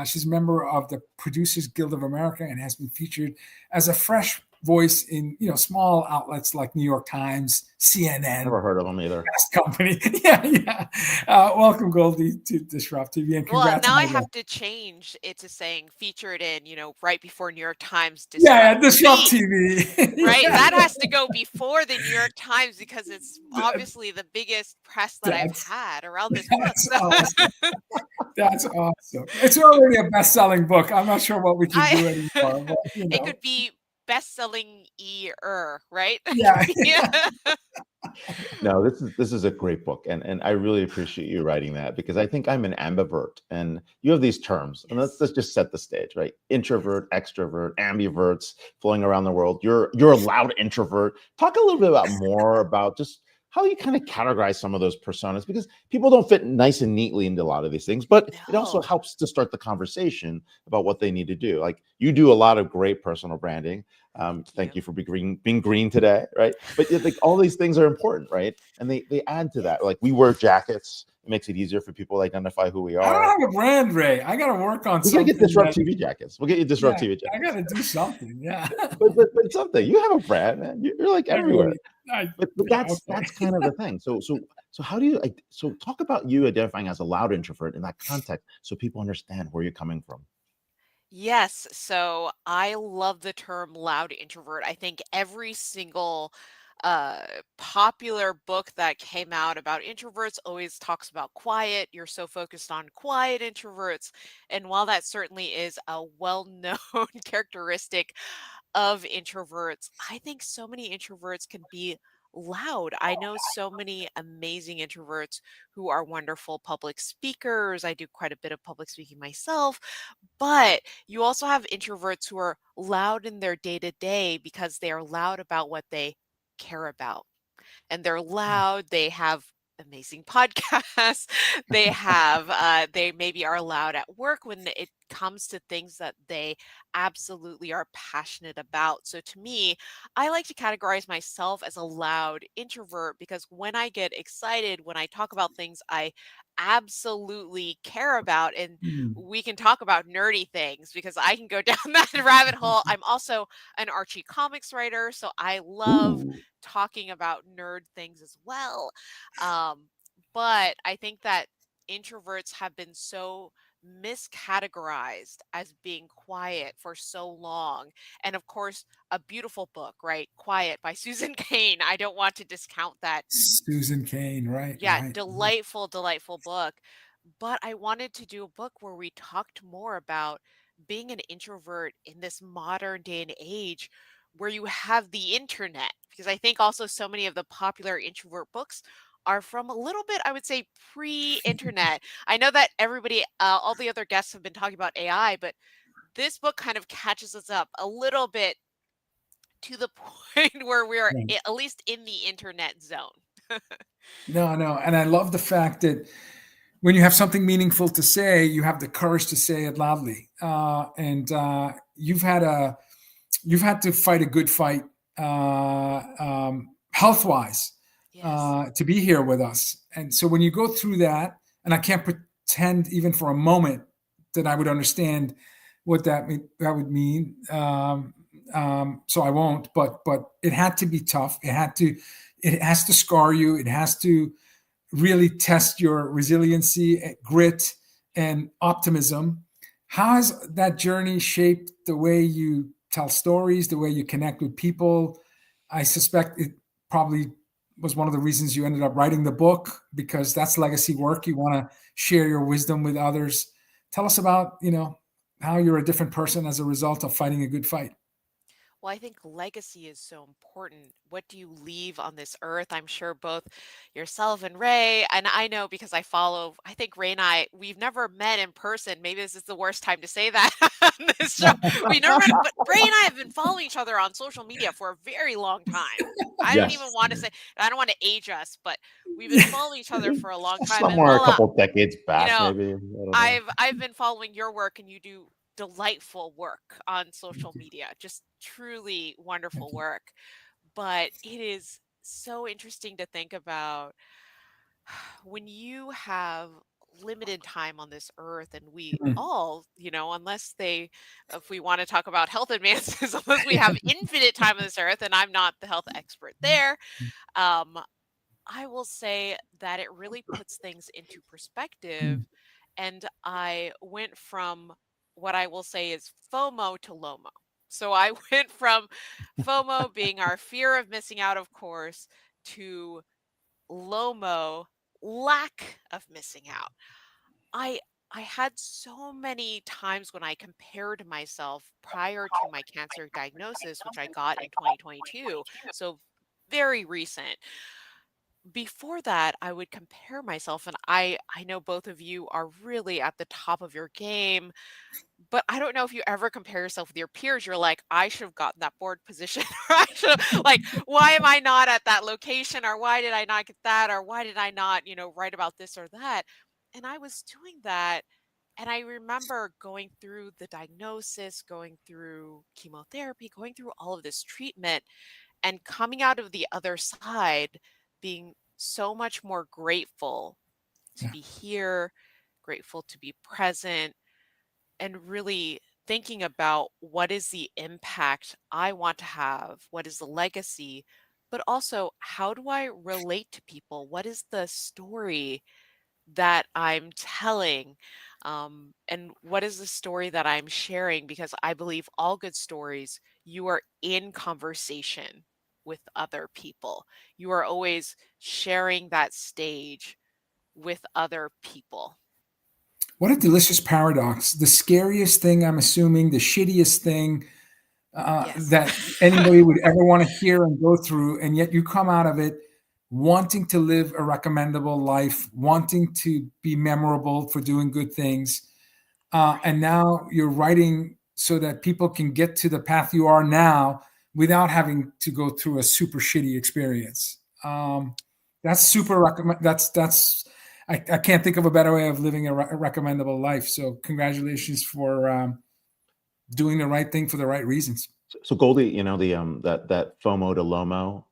She's a member of the Producers Guild of America and has been featured as a fresh voice in small outlets like New York Times, CNN. Never heard of them either. Fast Company. Yeah. Welcome, Goldie, to DisrupTV, and congrats. Well, now I have to change it to saying featured in, right before New York Times. DisrupTV. Right, that has to go before the New York Times because it's obviously the biggest press that I've had around this book. Awesome. That's awesome. It's already a best-selling book. I'm not sure what we can do anymore. But, It could be best-selling right? Yeah. No, this is a great book, and I really appreciate you writing that, because I think I'm an ambivert, and you have these terms, and let's just set the stage, right? Introvert, extrovert, ambiverts, flowing around the world. You're a loud introvert. Talk a little bit more about just how you kind of categorize some of those personas, because people don't fit nice and neatly into a lot of these things, but it also helps to start the conversation about what they need to do. Like, you do a lot of great personal branding. Thank you for being green today, right? But like, all these things are important, right? And they add to that. Like, we wear jackets. It makes it easier for people to identify who we are. I don't have a brand, Ray. I got to work on something. We got to get DisrupTV jackets. We'll get you DisrupTV jackets. I got to do something, yeah. but something. You have a brand, man. You're like everywhere. But that's kind of the thing. So how do you talk about you identifying as a loud introvert in that context, so people understand where you're coming from? Yes, so I love the term loud introvert. I think every single popular book that came out about introverts always talks about quiet. You're so focused on quiet introverts. And while that certainly is a well-known characteristic of introverts, I think so many introverts can be loud. I know so many amazing introverts who are wonderful public speakers. I do quite a bit of public speaking myself, but you also have introverts who are loud in their day-to-day because they are loud about what they care about. And they're loud, they have amazing podcasts, they maybe are loud at work when it comes to things that they absolutely are passionate about. So to me, I like to categorize myself as a loud introvert because when I get excited, when I talk about things I absolutely care about, and we can talk about nerdy things because I can go down that rabbit hole. I'm also an Archie comics writer, so I love talking about nerd things as well. But I think that introverts have been so miscategorized as being quiet for so long. And of course, a beautiful book, right? Quiet by Susan Cain. I don't want to discount that. Susan Cain, right? Yeah, right. delightful book. But I wanted to do a book where we talked more about being an introvert in this modern day and age where you have the internet. Because I think also so many of the popular introvert books are from a little bit, I would say, pre-internet. I know that everybody, all the other guests have been talking about AI, but this book kind of catches us up a little bit to the point where we're at least in the internet zone. No. And I love the fact that when you have something meaningful to say, you have the courage to say it loudly. And you've had to fight a good fight health-wise. Yes. To be here with us. And so when you go through that, and I can't pretend even for a moment that I would understand what that would mean. So I won't, but it had to be tough. It has to scar you. It has to really test your resiliency, grit, and optimism. How has that journey shaped the way you tell stories, the way you connect with people? I suspect it probably was one of the reasons you ended up writing the book, because that's legacy work. You want to share your wisdom with others. Tell us about, how you're a different person as a result of fighting a good fight. Well, I think legacy is so important. What do you leave on this earth? I'm sure both yourself and Ray, and I know because I think Ray and I, we've never met in person. Maybe this is the worst time to say that on this show. We never met, but Ray and I have been following each other on social media for a very long time. I don't even Yes. want to say, I don't want to age us, but we've been following each other for a long time. And Somewhere a Vala, couple decades back, know, maybe. I don't know. I've been following your work, and you do delightful work on social media. Just truly wonderful work. But it is so interesting to think about when you have limited time on this earth, and we Mhm. all, if we want to talk about health advances, unless we have infinite time on this earth, and I'm not the health expert there, um, I will say that it really puts things into perspective. And I went from what I will say is FOMO to LOMO. So I went from FOMO being our fear of missing out, of course, to LOMO, lack of missing out. I had so many times when I compared myself prior to my cancer diagnosis, which I got in 2022. So very recent. Before that, I would compare myself, and I know both of you are really at the top of your game, but I don't know if you ever compare yourself with your peers. You're like, I should have gotten that board position, or I should have, like, why am I not at that location, or why did I not get that, or why did I not, write about this or that? And I was doing that, and I remember going through the diagnosis, going through chemotherapy, going through all of this treatment, and coming out of the other side being so much more grateful to Yeah. be here, grateful to be present, and really thinking about what is the impact I want to have, what is the legacy, but also how do I relate to people? What is the story that I'm telling? And what is the story that I'm sharing? Because I believe all good stories, you are in conversation with other people. You are always sharing that stage with other people. What a delicious paradox. The scariest thing, I'm assuming, the shittiest thing Yes. that anybody would ever want to hear and go through. And yet you come out of it wanting to live a recommendable life, wanting to be memorable for doing good things. And now you're writing so that people can get to the path you are now without having to go through a super shitty experience. That's super recommend. I can't think of a better way of living a recommendable life. So congratulations for doing the right thing for the right reasons. So Goldie, the that FOMO to LOMO.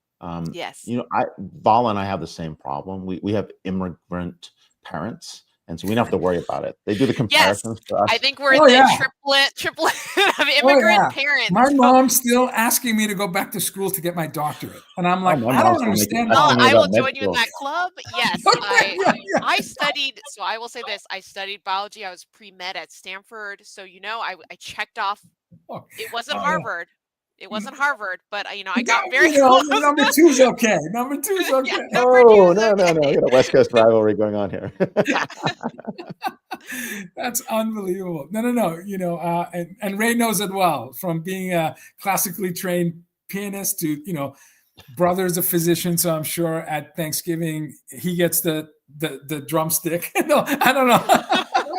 Yes. Vala and I have the same problem. We have immigrant parents, and so we don't have to worry about it. They do the Yes. comparisons for us. I think we're Oh, the yeah. triplet of immigrant parents. My mom's still asking me to go back to school to get my doctorate. And I'm like, my I mom's don't still understand. making- Well, asking me I will about med join you in school. that club. Yes. I studied, so I will say this, I studied biology. I was pre-med at Stanford. So, I checked off. It wasn't Harvard. It wasn't Harvard, but I got very close. Number two's okay. Number two's okay. Yeah, number two Oh, is no. okay. We got a West Coast rivalry going on here. That's unbelievable. No. And Ray knows it well, from being a classically trained pianist to, brother's a physician. So I'm sure at Thanksgiving he gets the drumstick. No, I don't know.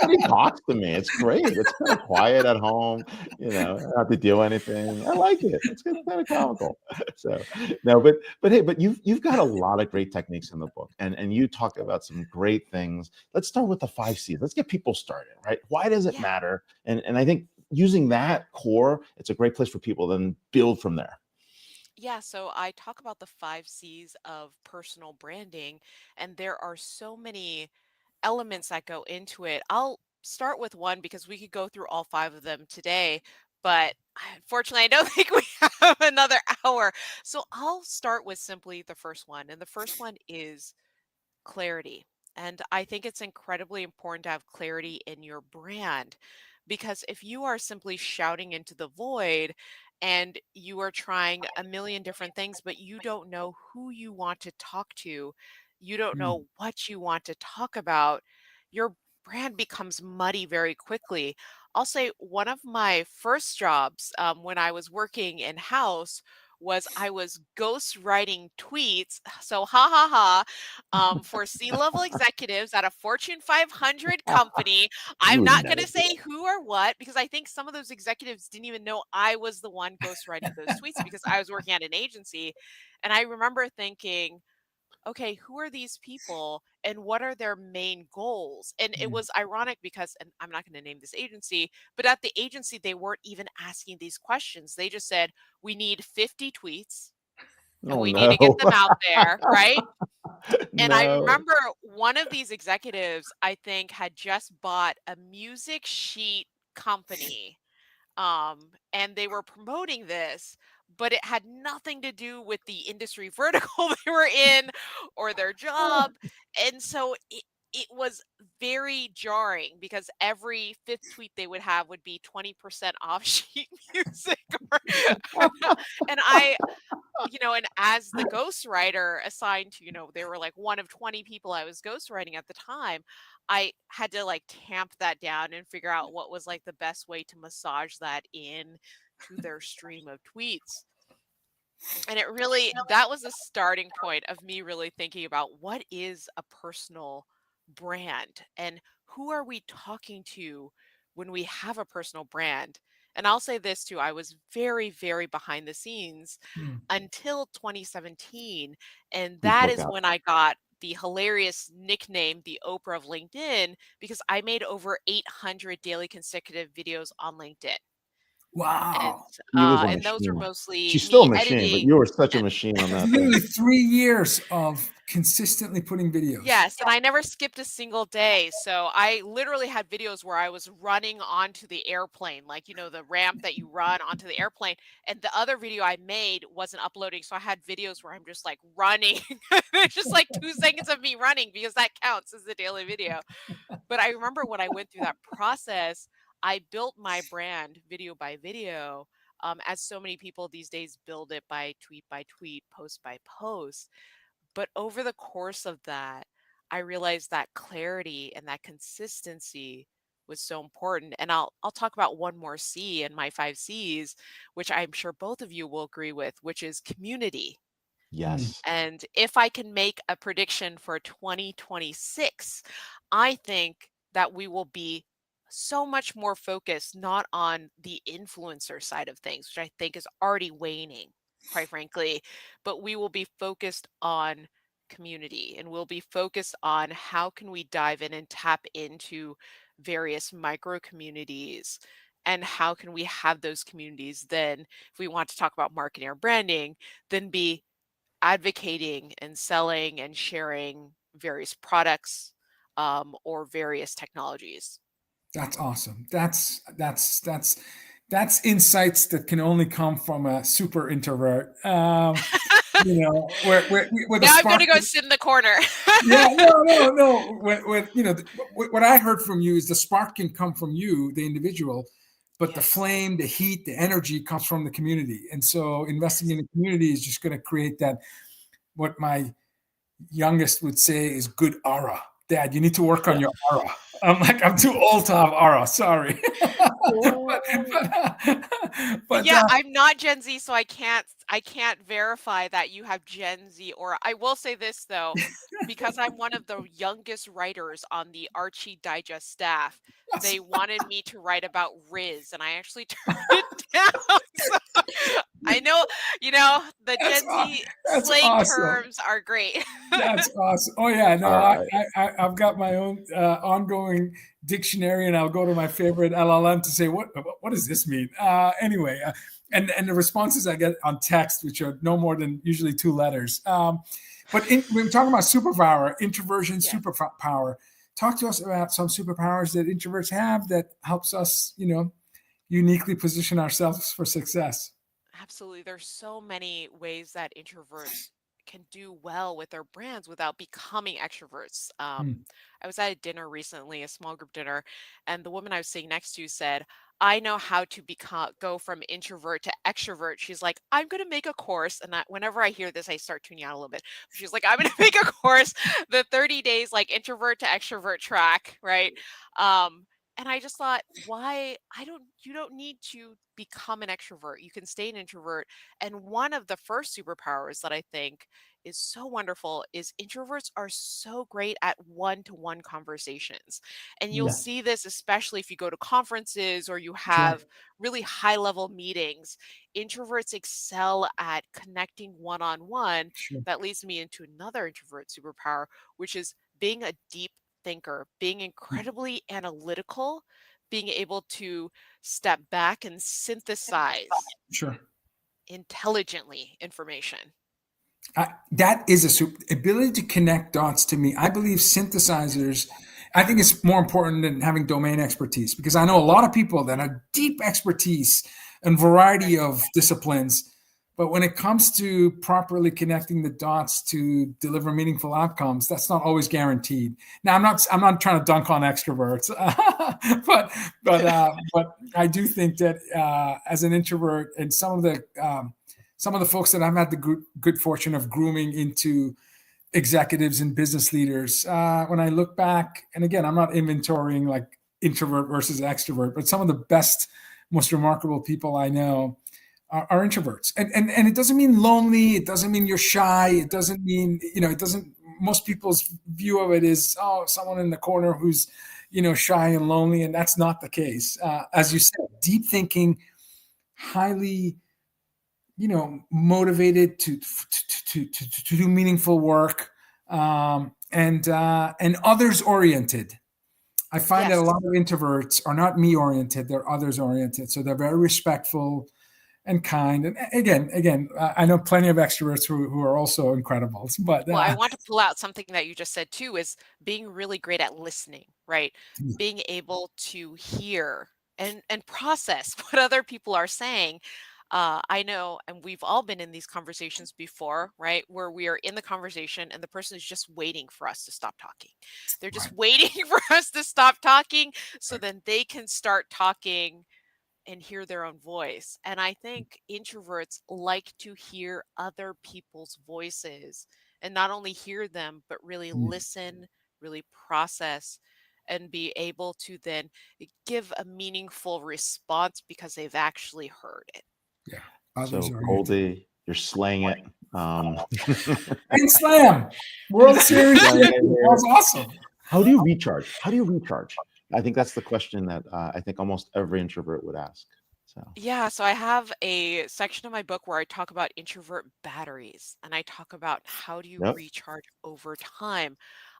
Nobody talks to me. It's great. It's kind of quiet at home. I don't have to do anything. I like it. It's kind of comical. So no, but hey, but you've got a lot of great techniques in the book, and you talked about some great things. Let's start with the 5 C's. Let's get people started, right? Why does it matter? And I think using that core, it's a great place for people to then build from there. Yeah, so I talk about the 5 C's of personal branding, and there are so many elements that go into it. I'll start with one because we could go through all 5 of them today, but unfortunately, I don't think we have another hour. So I'll start with simply the first one, and the first one is clarity. And I think it's incredibly important to have clarity in your brand, because if you are simply shouting into the void and you are trying a million different things, but you don't know who you want to talk to, you don't know what you want to talk about, your brand becomes muddy very quickly. I'll say one of my first jobs when I was working in house was I was ghostwriting tweets. So ha ha ha, for C-level executives at a Fortune 500 company. I'm would not never going to do say who or what because I think some of those executives didn't even know I was the one ghostwriting those tweets because I was working at an agency. And I remember thinking, okay, who are these people and what are their main goals? And it was ironic because, and I'm not going to name this agency, but at the agency, they weren't even asking these questions. They just said, we need 50 tweets and we need to get them out there, right? And I remember one of these executives, I think, had just bought a music sheet company, and they were promoting this, but it had nothing to do with the industry vertical they were in or their job. And so it was very jarring because every fifth tweet they would have would be 20% off sheet music. And and as the ghostwriter assigned to, they were like one of 20 people I was ghostwriting at the time, I had to like tamp that down and figure out what was like the best way to massage that in to their stream of tweets. And that was a starting point of me really thinking about what is a personal brand and who are we talking to when we have a personal brand. And I'll say this too, I was very, very behind the scenes until 2017. And that is when I got the hilarious nickname, the Oprah of LinkedIn, because I made over 800 daily consecutive videos on LinkedIn. Wow. And those are mostly She's still a me machine, but editing. you were such a machine on that Literally thing. 3 years of consistently putting videos. Yes, and I never skipped a single day. So I literally had videos where I was running onto the airplane, like, the ramp that you run onto the airplane. And the other video I made wasn't uploading. So I had videos where I'm just like running. It's just like 2 seconds of me running because that counts as a daily video. But I remember when I went through that process, I built my brand video by video, as so many people these days build it by tweet, post by post. But over the course of that, I realized that clarity and that consistency was so important. And I'll talk about one more C in my 5 C's, which I'm sure both of you will agree with, which is community. Yes. And if I can make a prediction for 2026, I think that we will be so much more focused not on the influencer side of things, which I think is already waning, quite frankly, but we will be focused on community and we'll be focused on how can we dive in and tap into various micro communities and how can we have those communities then, if we want to talk about marketing or branding, then be advocating and selling and sharing various products or various technologies. That's awesome. That's insights that can only come from a super introvert. Where the Now I'm spark. going to go sit in the corner. Yeah, no. What I heard from you is the spark can come from you, the individual, but the flame, the heat, the energy comes from the community. And so investing in the community is just going to create that, what my youngest would say is good aura. Dad, you need to work on your aura. I'm like, I'm too old to have aura. Sorry. but yeah, I'm not Gen Z, so I can't verify that you have Gen Z aura. I will say this though, because I'm one of the youngest writers on the Archie Digest staff, they wanted me to write about Riz, and I actually turned it down. So I know, the Gen Z slang terms are great. That's awesome. Oh yeah, no, I've got my own ongoing dictionary, and I'll go to my favorite LLM to say what does this mean. Anyway, and the responses I get on text, which are no more than usually 2 letters. But we're talking about superpower, introversion, superpower. Talk to us about some superpowers that introverts have that helps us, uniquely position ourselves for success. Absolutely. There's so many ways that introverts can do well with their brands without becoming extroverts. Mm. I was at a dinner recently, a small group dinner, and the woman I was sitting next to said, I know how to go from introvert to extrovert. She's like, I'm going to make a course. And whenever I hear this, I start tuning out a little bit. She's like, I'm going to make a course, the 30 days, like introvert to extrovert track. Right. And I just thought, you don't need to become an extrovert. You can stay an introvert. And one of the first superpowers that I think is so wonderful is introverts are so great at one-to-one conversations. And you'll see this, especially if you go to conferences or you have really high level meetings. Introverts excel at connecting one-on-one. Sure. That leads me into another introvert superpower, which is being a deep thinker, being incredibly analytical, being able to step back and synthesize Sure. intelligently information. That is ability to connect dots. To me, I believe synthesizers, I think it's more important than having domain expertise, because I know a lot of people that have deep expertise in variety of disciplines, but when it comes to properly connecting the dots to deliver meaningful outcomes, that's not always guaranteed. Now, I'm not trying to dunk on extroverts, but I do think that as an introvert, and some of the folks that I've had the good fortune of grooming into executives and business leaders, when I look back, and again, I'm not inventorying like introvert versus extrovert, but some of the best, most remarkable people I know are introverts. And it doesn't mean lonely. It doesn't mean you're shy. It doesn't mean, it doesn't, most people's view of it is, someone in the corner who's, shy and lonely. And that's not the case. As you said, deep thinking, highly, motivated to do meaningful work, and others oriented. I find that a lot of introverts are not me oriented; they're others oriented. So they're very respectful and kind. And again, I know plenty of extroverts who are also incredible. But well, I want to pull out something that you just said too, is being really great at listening, right? Being able to hear and process what other people are saying. I know, and we've all been in these conversations before, right? Where we are in the conversation and the person is just waiting for us to stop talking. They're just waiting for us to stop talking so then they can start talking and hear their own voice. And I think introverts like to hear other people's voices, and not only hear them, but really listen, really process, and be able to then give a meaningful response because they've actually heard it. Yeah. So Goldie, you're slaying it. And slam World Series. That was awesome. How do you recharge? I think that's the question that I think almost every introvert would ask. So I have a section of my book where I talk about introvert batteries, and I talk about how do you recharge over time.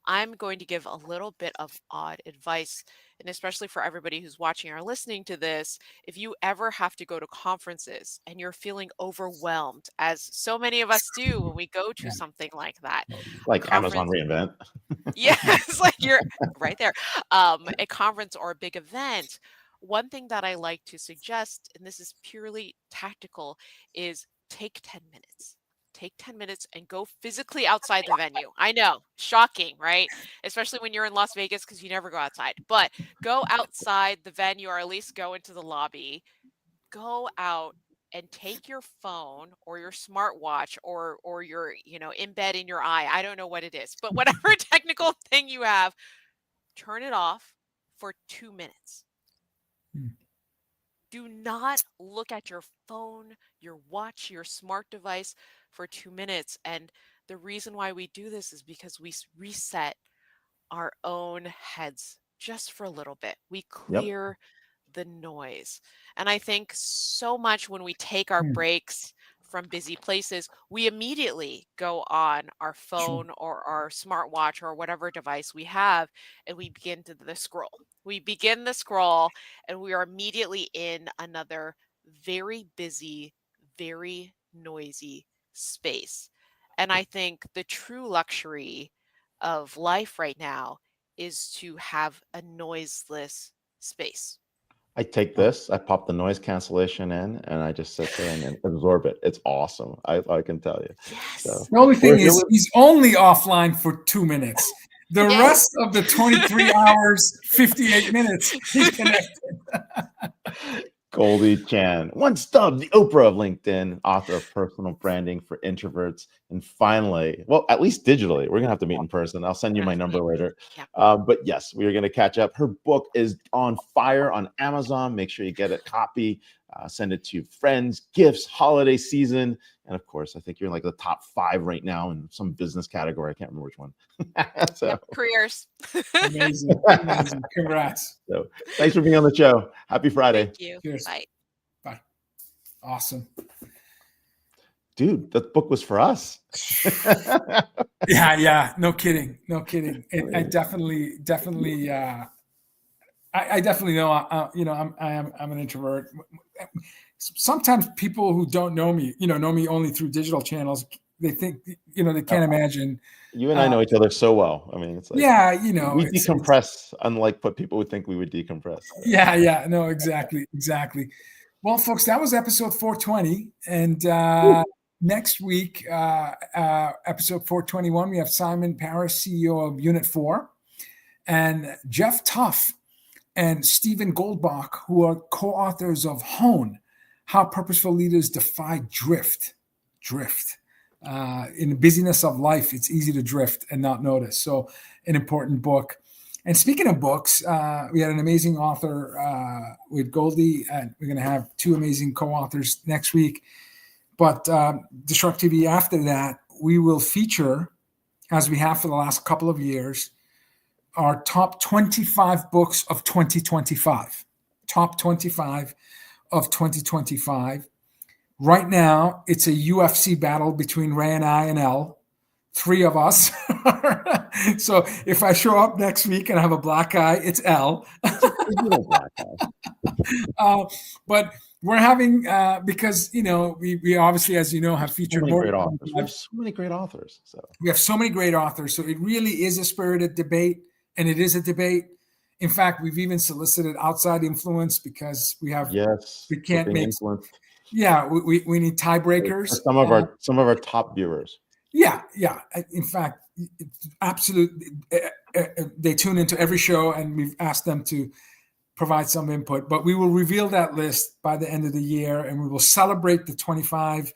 I'm going to give a little bit of odd advice, and especially for everybody who's watching or listening to this, if you ever have to go to conferences and you're feeling overwhelmed, as so many of us do when we go to something like that. Like Amazon reInvent. Yes, like you're right there. A conference or a big event. One thing that I like to suggest, and this is purely tactical, is take 10 minutes. Take 10 minutes and go physically outside the venue. I know, shocking, right? Especially when you're in Las Vegas because you never go outside. But go outside the venue, or at least go into the lobby. Go out and take your phone or your smartwatch or your, in bed in your eye. I don't know what it is, but whatever technical thing you have, turn it off for 2 minutes. Do not look at your phone, your watch, your smart device for 2 minutes. And the reason why we do this is because we reset our own heads just for a little bit. We clear the noise. And I think so much when we take our breaks from busy places, we immediately go on our phone or our smartwatch or whatever device we have, and we begin the scroll. We begin the scroll, and we are immediately in another very busy, very noisy space. And I think the true luxury of life right now is to have a noiseless space. I take this, I pop the noise cancellation in, and I just sit there and absorb it. It's awesome. I can tell you. Yes. So The only thing we're here is, with- he's only offline for 2 minutes. The Yes. rest of the 23 hours, 58 minutes, he's connected. Goldie Chan, once dubbed the Oprah of LinkedIn, author of Personal Branding for Introverts. And finally, well, at least digitally, we're going to have to meet in person. I'll send you my number later. Yeah. But yes, we are going to catch up. Her book is on fire on Amazon. Make sure you get a copy. Send it to friends, gifts, holiday season. And of course, I think you're in like the top 5 right now in some business category. I can't remember which one. So, Yep, careers. Amazing. Amazing. Congrats. so thanks for being on the show. Happy Friday. Thank you. Cheers. Bye. Bye. Awesome. Dude, that book was for us. Yeah. No kidding. I definitely know. I'm an introvert. Sometimes people who don't know me, know me only through digital channels. They think, they can't imagine. You and I know each other so well. I mean, it's like, we decompress, unlike what people would think we would decompress. Yeah. No, exactly. Well, folks, that was episode 420, and next week, episode 421, we have Simon Paris, CEO of Unit 4, and Jeff Tuff and Stephen Goldbach, who are co-authors of Hone, How Purposeful Leaders Defy Drift. In the busyness of life, it's easy to drift and not notice. So an important book. And speaking of books, we had an amazing author with Goldie, and we're going to have 2 amazing co-authors next week. But DisrupTV, after that, we will feature, as we have for the last couple of years, our top 25 books of 2025. Top 25 of 2025. Right now, it's a UFC battle between Ray and I and L. 3 of us. So if I show up next week and I have a black eye, it's L. But we're having, because, we obviously, as you know, have featured We more. have so many great authors. So we have so many great authors. So it really is a spirited debate, and it is a debate. In fact, we've even solicited outside influence because we can't make influence. Yeah, we need tiebreakers. For some of our top viewers. Yeah. In fact, absolutely, they tune into every show, and we've asked them to provide some input. But we will reveal that list by the end of the year, and we will celebrate the 25,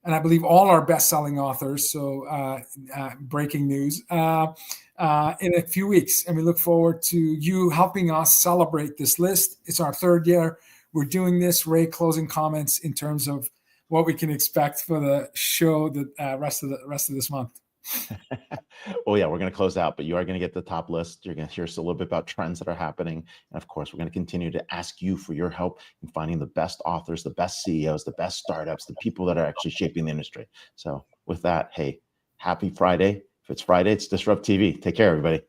and I believe all our best-selling authors. So breaking news in a few weeks, and we look forward to you helping us celebrate this list. It's our 3rd year. We're doing this. Ray, closing comments in terms of what we can expect for the show the rest of this month. Well, yeah, we're going to close out, but you are going to get the top list. You're going to hear us a little bit about trends that are happening. And of course, we're going to continue to ask you for your help in finding the best authors, the best CEOs, the best startups, the people that are actually shaping the industry. So with that, hey, happy Friday. If it's Friday, it's DisrupTV. Take care, everybody.